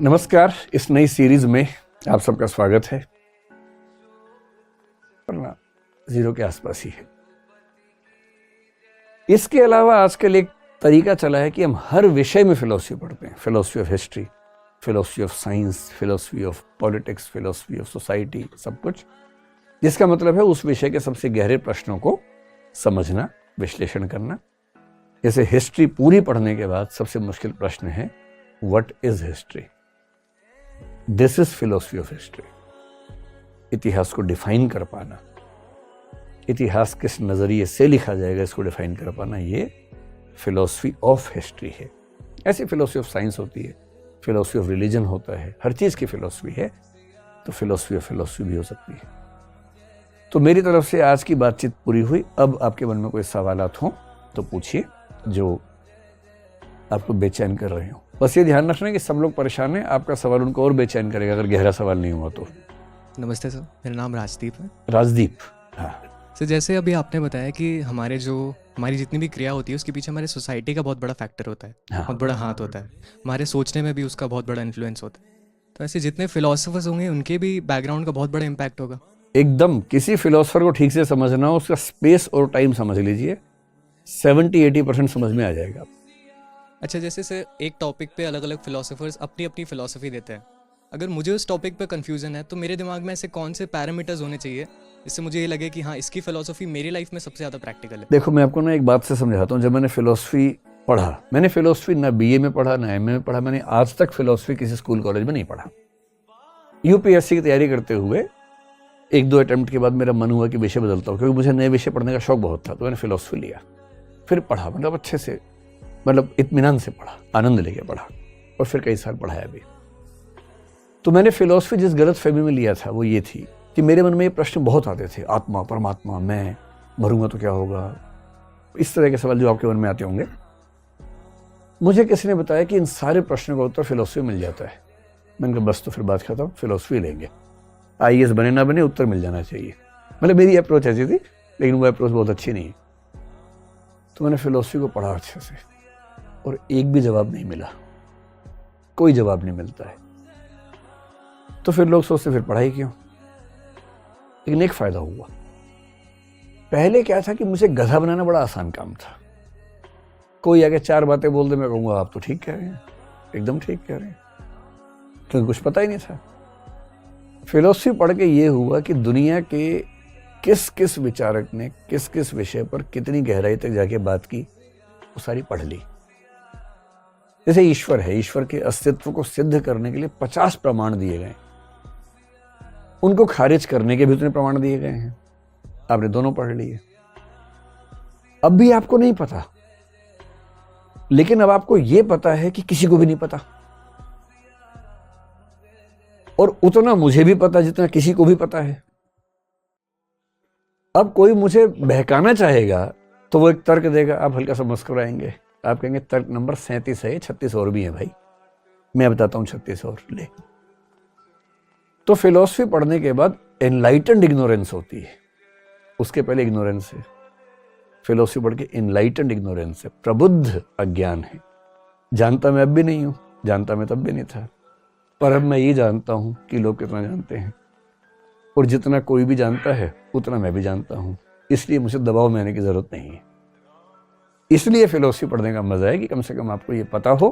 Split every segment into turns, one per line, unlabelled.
नमस्कार। इस नई सीरीज में आप सबका स्वागत है। वरना जीरो के आसपास ही है। इसके अलावा आजकल एक तरीका चला है कि हम हर विषय में फिलॉसफी पढ़ते हैं। Philosophy of history, philosophy of science, philosophy of politics, philosophy of society, सब कुछ। जिसका मतलब है उस विषय के सबसे गहरे प्रश्नों को समझना, विश्लेषण करना। जैसे हिस्ट्री पूरी पढ़ने के बाद सबसे मुश्किल प्रश्न है, what is history? This is philosophy of history. इतिहास को डिफाइन कर पाना, इतिहास किस नजरिए से लिखा जाएगा इसको डिफाइन कर पाना, ये फिलॉसफी ऑफ हिस्ट्री है। ऐसी फिलॉसफी ऑफ साइंस होती है, फिलॉसफी ऑफ रिलीजन होता है, हर चीज की फिलॉसफी है, तो फिलॉसफी ऑफ फिलॉसफी भी हो सकती है। तो मेरी तरफ से आज की बातचीत पूरी हुई। अब आपके मन में कोई सवालात हो तो पूछिए जो आपको बेचैन कर रहे हो। बस ये ध्यान रखना कि सब लोग परेशान हैं, आपका सवाल उनको और बेचैन करेगा अगर गहरा सवाल नहीं हुआ तो।
नमस्ते सर, मेरा नाम राजदीप है।
राजदीप, हाँ
सर, जैसे अभी आपने बताया कि हमारी जितनी भी क्रिया होती है उसके पीछे हमारे सोसाइटी का बहुत बड़ा फैक्टर होता है,
हाँ।
बहुत बड़ा हाथ होता है। हमारे सोचने में भी उसका बहुत बड़ा इन्फ्लुएंस होता है। तो ऐसे जितने फिलोसफर्स होंगे उनके भी बैकग्राउंड का बहुत बड़ा इम्पैक्ट होगा।
एकदम। किसी फिलोसफर को ठीक से समझना हो, उसका स्पेस और टाइम समझ लीजिए, 70-80% समझ में आ जाएगा।
अच्छा, जैसे सर एक टॉपिक पे अलग अलग फिलोसफर्स अपनी अपनी फिलोसफी देते हैं। अगर मुझे उस टॉपिक पे कंफ्यूजन है तो मेरे दिमाग में ऐसे कौन से पैरामीटर्स होने चाहिए जिससे मुझे ये लगे कि हाँ, इसकी फिलोसफी मेरी लाइफ में सबसे ज़्यादा प्रैक्टिकल है।
देखो, मैं आपको ना एक बात से समझाता हूँ। जब मैंने फिलोसफी पढ़ा, मैंने फिलोसफी ना बीए में पढ़ा ना एमए में पढ़ा, मैंने आज तक फिलोसफी किसी स्कूल कॉलेज में नहीं पढ़ा। यूपीएससी की तैयारी करते हुए एक दो अटेम्प्ट के बाद मेरा मन हुआ कि विषय बदलता हूँ, क्योंकि मुझे नए विषय पढ़ने का शौक बहुत था। तो मैंने फिलोसफी लिया, फिर पढ़ा, मतलब अच्छे से, मतलब इत्मीनान से पढ़ा, आनंद लेके पढ़ा, और फिर कई साल पढ़ाया भी। तो मैंने फिलोसफी जिस गलत फहमी में लिया था वो ये थी कि मेरे मन में ये प्रश्न बहुत आते थे, आत्मा, परमात्मा, मैं मरूंगा तो क्या होगा, इस तरह के सवाल जो आपके मन में आते होंगे। मुझे किसी ने बताया कि इन सारे प्रश्नों का उत्तर फिलोसफी मिल जाता है। मैंने कहा बस, तो फिर बात खत्म, फिलोसफी लेंगे। आईएएस बने ना बने, उत्तर मिल जाना चाहिए। मतलब मेरी अप्रोच ऐसी थी, लेकिन वो अप्रोच बहुत अच्छी नहीं है। तो मैंने फिलोसफी को पढ़ा अच्छे से, और एक भी जवाब नहीं मिला, कोई जवाब नहीं मिलता है। तो फिर लोग सोचते फिर पढ़ाई क्यों। लेकिन एक फायदा हुआ। पहले क्या था कि मुझे गधा बनाना बड़ा आसान काम था। कोई आगे चार बातें बोल दे, मैं कहूँगा आप तो ठीक कह रहे हैं, एकदम ठीक कह रहे हैं, क्योंकि कुछ पता ही नहीं था। फिलोसफी पढ़ के ये हुआ कि दुनिया के किस किस विचारक ने किस किस विषय पर कितनी गहराई तक जाके बात की, वो सारी पढ़ ली। जैसे ईश्वर है, ईश्वर के अस्तित्व को सिद्ध करने के लिए 50 प्रमाण दिए गए, उनको खारिज करने के भी उतने प्रमाण दिए गए हैं। आपने दोनों पढ़ लिए। अब भी आपको नहीं पता, लेकिन अब आपको यह पता है कि किसी को भी नहीं पता, और उतना मुझे भी पता जितना किसी को भी पता है। अब कोई मुझे बहकाना चाहेगा तो वो एक तर्क देगा, आप हल्का सा मुस्कुराएंगे, आप कहेंगे तर्क नंबर 37 है, 36 और भी है भाई, मैं बताता हूं 36 और ले। तो फिलॉसफी पढ़ने के बाद एनलाइटेंड इग्नोरेंस होती है, उसके पहले इग्नोरेंस है। फिलॉसफी पढ़ के एनलाइटेंड इग्नोरेंस है, प्रबुद्ध अज्ञान है। जानता मैं अब भी नहीं हूं, जानता मैं तब भी नहीं था, पर अब मैं ये जानता हूं कि लोग कितना जानते हैं, और जितना कोई भी जानता है उतना मैं भी जानता हूं। इसलिए मुझे दबाव में आने की जरूरत नहीं है। इसलिए फिलॉसफी पढ़ने का मजा है कि कम से कम आपको ये पता हो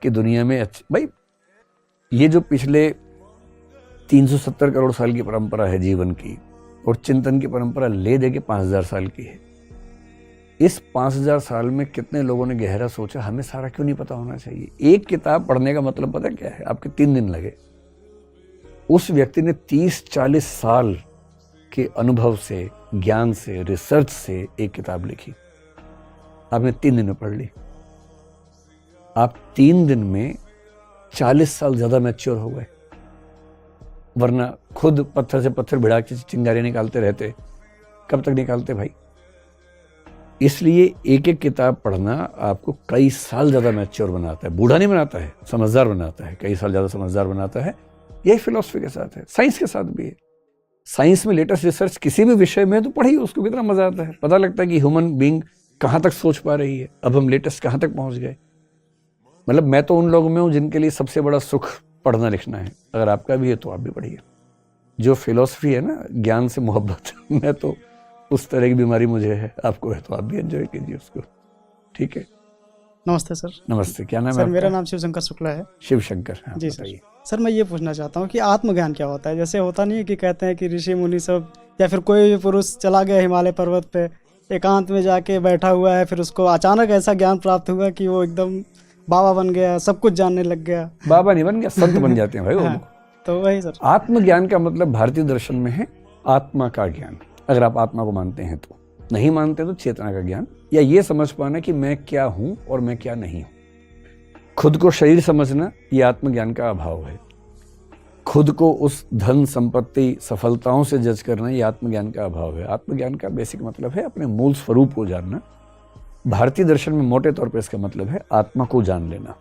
कि दुनिया में भाई, ये जो पिछले 370 करोड़ साल की परंपरा है जीवन की, और चिंतन की परंपरा ले दे के 5000 साल की है। इस 5000 साल में कितने लोगों ने गहरा सोचा, हमें सारा क्यों नहीं पता होना चाहिए। एक किताब पढ़ने का मतलब पता क्या है, आपके 3 दिन लगे। उस व्यक्ति ने 30-40 साल के अनुभव से, ज्ञान से, रिसर्च से एक किताब लिखी, आपने 3 दिन में पढ़ ली। आप 3 दिन में 40 साल ज्यादा मैच्योर हो गए, वरना खुद पत्थर से पत्थर भिड़ा के चिंगारी निकालते रहते, कब तक निकालते भाई। इसलिए एक एक किताब पढ़ना आपको कई साल ज्यादा मैच्योर बनाता है, बूढ़ा नहीं बनाता है, समझदार बनाता है, कई साल ज्यादा समझदार बनाता है। यही फिलॉसफी के साथ है, साइंस के साथ भी है। साइंस में लेटेस्ट रिसर्च किसी भी विषय में तो पढ़िए, उसको कितना मजा आता है, पता लगता है कि ह्यूमन बीइंग कहां तक सोच पा रही है, अब हम लेटेस्ट कहां तक पहुंच गए। मतलब मैं तो उन लोगों में हूं जिनके लिए सबसे बड़ा सुख पढ़ना लिखना है, अगर आपका भी है तो आप भी पढ़िए। जो फिलॉसफी है ना, ज्ञान से मोहब्बत, मैं तो उस तरह की बीमारी मुझे है, आपको है तो आप भी एंजॉय कीजिए उसको। ठीक है।
नमस्ते सर।
नमस्ते, क्या नाम है
सर
आपका?
मेरा नाम शिव शंकर शुक्ला है।
शिव शंकर। हाँ,
जी सर।
बताइए।
सर मैं ये पूछना चाहता हूँ कि आत्मज्ञान क्या होता है? जैसे होता नहीं है कि कहते हैं कि ऋषि मुनि सब या फिर कोई भी पुरुष चला गया हिमालय पर्वत पे, एकांत में जाके बैठा हुआ है, फिर उसको अचानक ऐसा ज्ञान प्राप्त हुआ कि वो एकदम बाबा बन गया, सब कुछ जानने लग गया।
बाबा नहीं बन गया, संत बन जाते हैं भाई वो।
हाँ, तो वही सर।
आत्मज्ञान का मतलब भारतीय दर्शन में है आत्मा का ज्ञान, अगर आप आत्मा को मानते हैं तो। नहीं मानते तो चेतना का ज्ञान, या ये समझ पाना कि मैं क्या हूं और मैं क्या नहीं हूं। खुद को शरीर समझना ये आत्मज्ञान का अभाव है। खुद को उस धन संपत्ति सफलताओं से जज करना ये आत्मज्ञान का अभाव है। आत्मज्ञान का बेसिक मतलब है अपने मूल स्वरूप को जानना। भारतीय दर्शन में मोटे तौर पर इसका मतलब है आत्मा को जान लेना।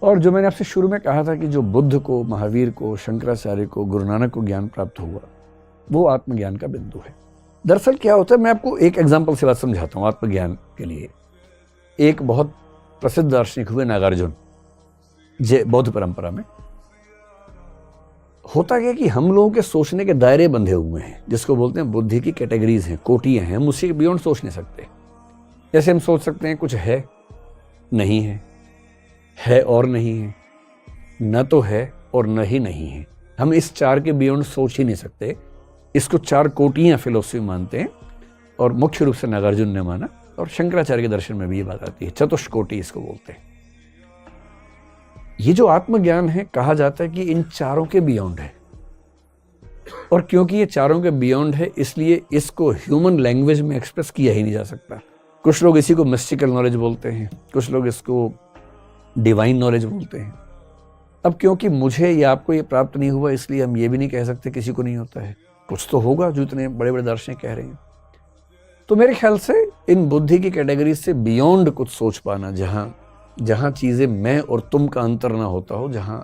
और जो मैंने आपसे शुरू में कहा था कि जो बुद्ध को, महावीर को, शंकराचार्य को, गुरु नानक को ज्ञान प्राप्त हुआ, वो आत्मज्ञान का बिंदु है। दरअसल क्या होता है, मैं आपको एक एग्जाम्पल से बात समझाता हूँ आत्मज्ञान के लिए। एक बहुत प्रसिद्ध दार्शनिक हुए नागार्जुन, बौद्ध परंपरा में। होता क्या कि हम लोगों के सोचने के दायरे बंधे हुए हैं, जिसको बोलते हैं बुद्धि की कैटेगरीज हैं, कोटियां हैं। हम उससे के बियॉन्ड सोच नहीं सकते। जैसे हम सोच सकते हैं कुछ है, नहीं है और नहीं है, न तो है और न ही नहीं है। हम इस चार के बियॉन्ड सोच ही नहीं सकते। इसको चार कोटियां फिलोसफी मानते हैं, और मुख्य रूप से नागार्जुन ने माना, और शंकराचार्य के दर्शन में भी ये बात आती है। चतुष्कोटि इसको बोलते हैं। ये जो आत्मज्ञान है, कहा जाता है कि इन चारों के बियॉन्ड है। और क्योंकि ये चारों के बियॉन्ड है, इसलिए इसको ह्यूमन लैंग्वेज में एक्सप्रेस किया ही नहीं जा सकता। कुछ लोग इसी को मिस्टिकल नॉलेज बोलते हैं, कुछ लोग इसको डिवाइन नॉलेज बोलते हैं। अब क्योंकि मुझे या आपको ये प्राप्त नहीं हुआ, इसलिए हम ये भी नहीं कह सकते किसी को नहीं होता है। कुछ तो होगा जो इतने बड़े बड़े दार्शनिक कह रहे हैं। तो मेरे ख्याल से इन बुद्धि की कैटेगरी से बियॉन्ड कुछ सोच पाना, जहां चीजें मैं और तुम का अंतर ना होता हो, जहां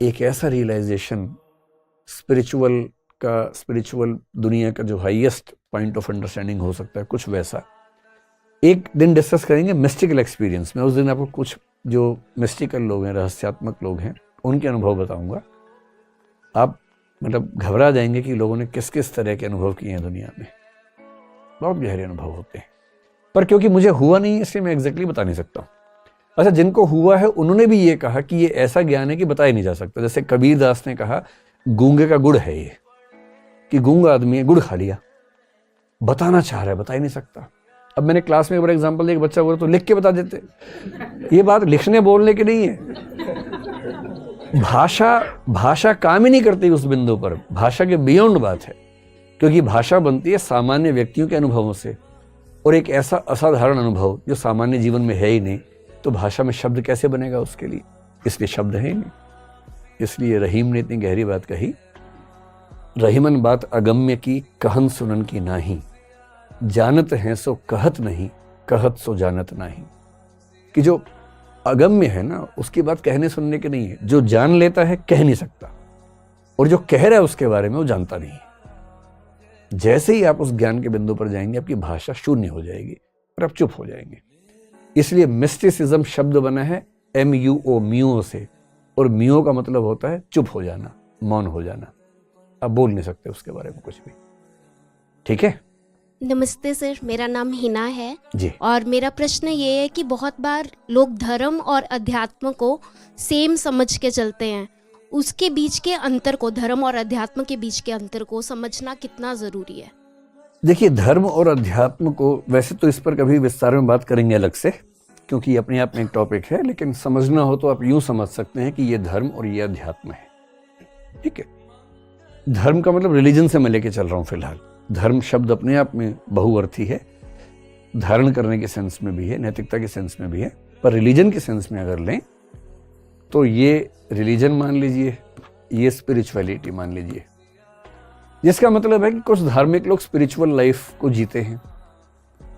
एक ऐसा रियलाइजेशन स्पिरिचुअल दुनिया का जो हाईएस्ट पॉइंट ऑफ अंडरस्टैंडिंग हो सकता है, कुछ वैसा। एक दिन डिस्कस करेंगे मिस्टिकल एक्सपीरियंस में। उस दिन आपको कुछ जो मिस्टिकल लोग हैं, रहस्यात्मक लोग हैं, उनके अनुभव बताऊंगा। आप मतलब घबरा जाएंगे कि लोगों ने किस किस तरह के अनुभव किए हैं दुनिया में। बहुत गहरे अनुभव होते हैं, पर क्योंकि मुझे हुआ नहीं इसलिए मैं एग्जैक्टली बता नहीं सकता। अच्छा, जिनको हुआ है उन्होंने भी ये कहा कि ये ऐसा ज्ञान है कि बताया नहीं जा सकता। जैसे कबीर दास ने कहा गूंगे का गुड़ है ये, कि गूंगा आदमी है, गुड़ खा लिया, बताना चाह रहा है, बता ही नहीं सकता। अब मैंने क्लास में एक बड़ा एग्जाम्पल दिया, एक बच्चा बोला तो लिख के बता देते। ये बात लिखने बोलने की नहीं है। भाषा काम ही नहीं करती उस बिंदु पर। भाषा के बियॉन्ड बात है, क्योंकि भाषा बनती है सामान्य व्यक्तियों के अनुभवों से, और एक ऐसा असाधारण अनुभव जो सामान्य जीवन में है ही नहीं, तो भाषा में शब्द कैसे बनेगा उसके लिए? इसलिए शब्द है ही नहीं। इसलिए रहीम ने इतनी गहरी बात कही, रहीमन बात अगम्य की, कहन सुनन की नाही, जानत हैं सो कहत नहीं, कहत सो जानत नहीं। कि जो अगम्य है ना, उसकी बात कहने सुनने की नहीं है। जो जान लेता है कह नहीं सकता, और जो कह रहा है उसके बारे में वो जानता नहीं है। जैसे ही आप उस ज्ञान के बिंदु पर जाएंगे, आपकी भाषा शून्य हो जाएगी और आप चुप हो जाएंगे। इसलिए मिस्टिसिज्म शब्द बना है MUO, म्यूओ से, और म्यूओ का मतलब होता है चुप हो जाना, मौन हो जाना। आप बोल नहीं सकते उसके बारे में कुछ भी। ठीक है।
नमस्ते सर, मेरा नाम हिना है
जी।
और मेरा प्रश्न ये है कि बहुत बार लोग धर्म और अध्यात्म को सेम समझ के चलते हैं। उसके बीच के अंतर को, धर्म और अध्यात्म के बीच के अंतर को समझना कितना ज़रूरी है?
देखिए, धर्म और अध्यात्म को वैसे तो इस पर कभी विस्तार में बात करेंगे अलग से, क्योंकि अपने आप में एक टॉपिक है, लेकिन समझना हो तो आप यूं समझ सकते हैं कि ये धर्म और ये अध्यात्म है। ठीक है। धर्म का मतलब रिलीजन से मैं लेके चल रहा हूं फिलहाल। धर्म शब्द अपने आप में बहुअर्थी है, धारण करने के सेंस में भी है, नैतिकता के सेंस में भी है, पर रिलीजन के सेंस में अगर लें तो ये रिलीजन मान लीजिए, ये स्पिरिचुअलिटी मान लीजिए, जिसका मतलब है कि कुछ धार्मिक लोग स्पिरिचुअल लाइफ को जीते हैं,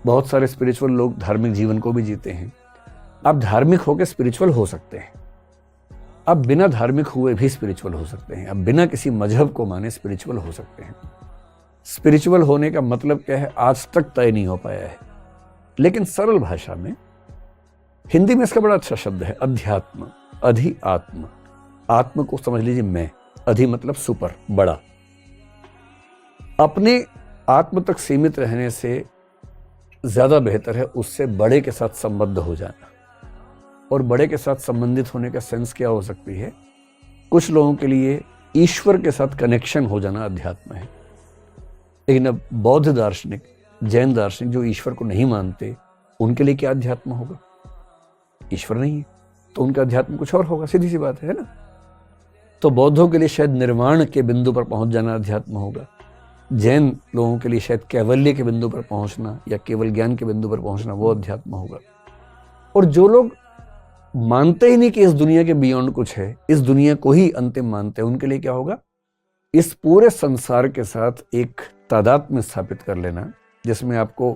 बहुत सारे स्पिरिचुअल लोग धार्मिक जीवन को भी जीते हैं। आप धार्मिक होकर स्पिरिचुअल हो सकते हैं, आप बिना धार्मिक हुए भी स्पिरिचुअल हो सकते हैं, आप बिना किसी मजहब को माने स्पिरिचुअल हो सकते हैं। स्पिरिचुअल होने का मतलब क्या है, आज तक तय नहीं हो पाया है, लेकिन सरल भाषा में, हिंदी में इसका बड़ा अच्छा शब्द है अध्यात्म, अधि आत्म। आत्म को समझ लीजिए मैं, अधि मतलब सुपर, बड़ा। अपने आत्म तक सीमित रहने से ज्यादा बेहतर है उससे बड़े के साथ संबद्ध हो जाना। और बड़े के साथ संबंधित होने का सेंस क्या हो सकती है? कुछ लोगों के लिए ईश्वर के साथ कनेक्शन हो जाना अध्यात्म है। लेकिन अब बौद्ध दार्शनिक, जैन दार्शनिक जो ईश्वर को नहीं मानते, उनके लिए क्या अध्यात्म होगा? ईश्वर नहीं है तो उनका अध्यात्म कुछ और होगा, सीधी सी बात है ना। तो बौद्धों के लिए शायद निर्वाण के बिंदु पर पहुंच जाना अध्यात्म होगा, जैन लोगों के लिए शायद कैवल्य के बिंदु पर पहुंचना या केवल ज्ञान के बिंदु पर पहुंचना वो अध्यात्म होगा। और जो लोग मानते ही नहीं कि इस दुनिया के बियॉन्ड कुछ है, इस दुनिया को ही अंतिम मानते हैं, उनके लिए क्या होगा? इस पूरे संसार के साथ एक तादात्म्य स्थापित कर लेना, जिसमें आपको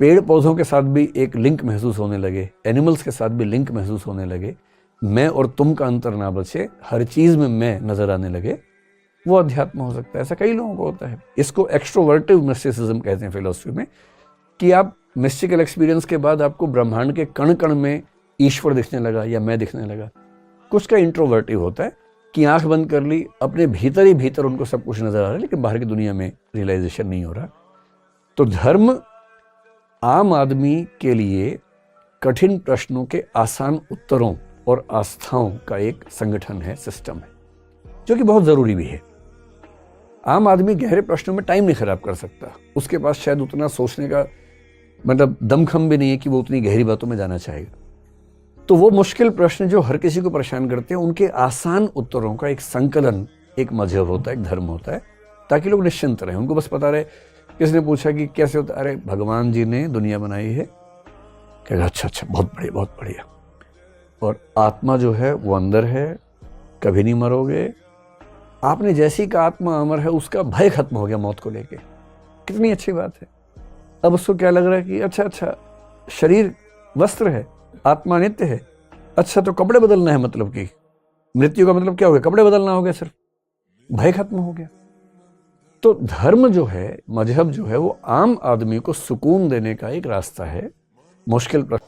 पेड़ पौधों के साथ भी एक लिंक महसूस होने लगे, एनिमल्स के साथ भी लिंक महसूस होने लगे, मैं और तुम का अंतर ना बचे, हर चीज में मैं नजर आने लगे, वो अध्यात्म हो सकता है। ऐसा कई लोगों को होता है। इसको एक्सट्रोवर्टिव मिस्टिसिज्म कहते हैं फिलॉसफी में, कि आप मिस्टिकल एक्सपीरियंस के बाद आपको ब्रह्मांड के कण कण में ईश्वर दिखने लगा या मैं दिखने लगा। कुछ का इंट्रोवर्टिव होता है कि आंख बंद कर ली, अपने भीतर ही भीतर उनको सब कुछ नजर आ रहा है, लेकिन बाहर की दुनिया में रियलाइजेशन नहीं हो रहा। तो धर्म आम आदमी के लिए कठिन प्रश्नों के आसान उत्तरों और आस्थाओं का एक संगठन है, सिस्टम है, जो कि बहुत जरूरी भी है। आम आदमी गहरे प्रश्नों में टाइम नहीं खराब कर सकता, उसके पास शायद उतना सोचने का मतलब दमखम भी नहीं है कि वो उतनी गहरी बातों में जाना चाहेगा। तो वो मुश्किल प्रश्न जो हर किसी को परेशान करते हैं, उनके आसान उत्तरों का एक संकलन, एक मजहब होता है, एक धर्म होता है, ताकि लोग निश्चिंत रहें। उनको बस पता रहे, किसने पूछा कि कैसे होता है, अरे भगवान जी ने दुनिया बनाई है, कहेगा अच्छा अच्छा, बहुत बढ़िया बहुत बढ़िया। और आत्मा जो है वो अंदर है, कभी नहीं मरोगे। आपने जैसी का आत्मा अमर है, उसका भय खत्म हो गया मौत को लेके। कितनी अच्छी बात है। अब उसको क्या लग रहा है कि अच्छा अच्छा, शरीर वस्त्र है, आत्मा नित्य है, अच्छा तो कपड़े बदलना है, मतलब कि मृत्यु का मतलब क्या हो गया? कपड़े बदलना हो गया, सिर्फ भय खत्म हो गया। तो धर्म जो है, मजहब जो है, वो आम आदमी को सुकून देने का एक रास्ता है। मुश्किल प्रश्न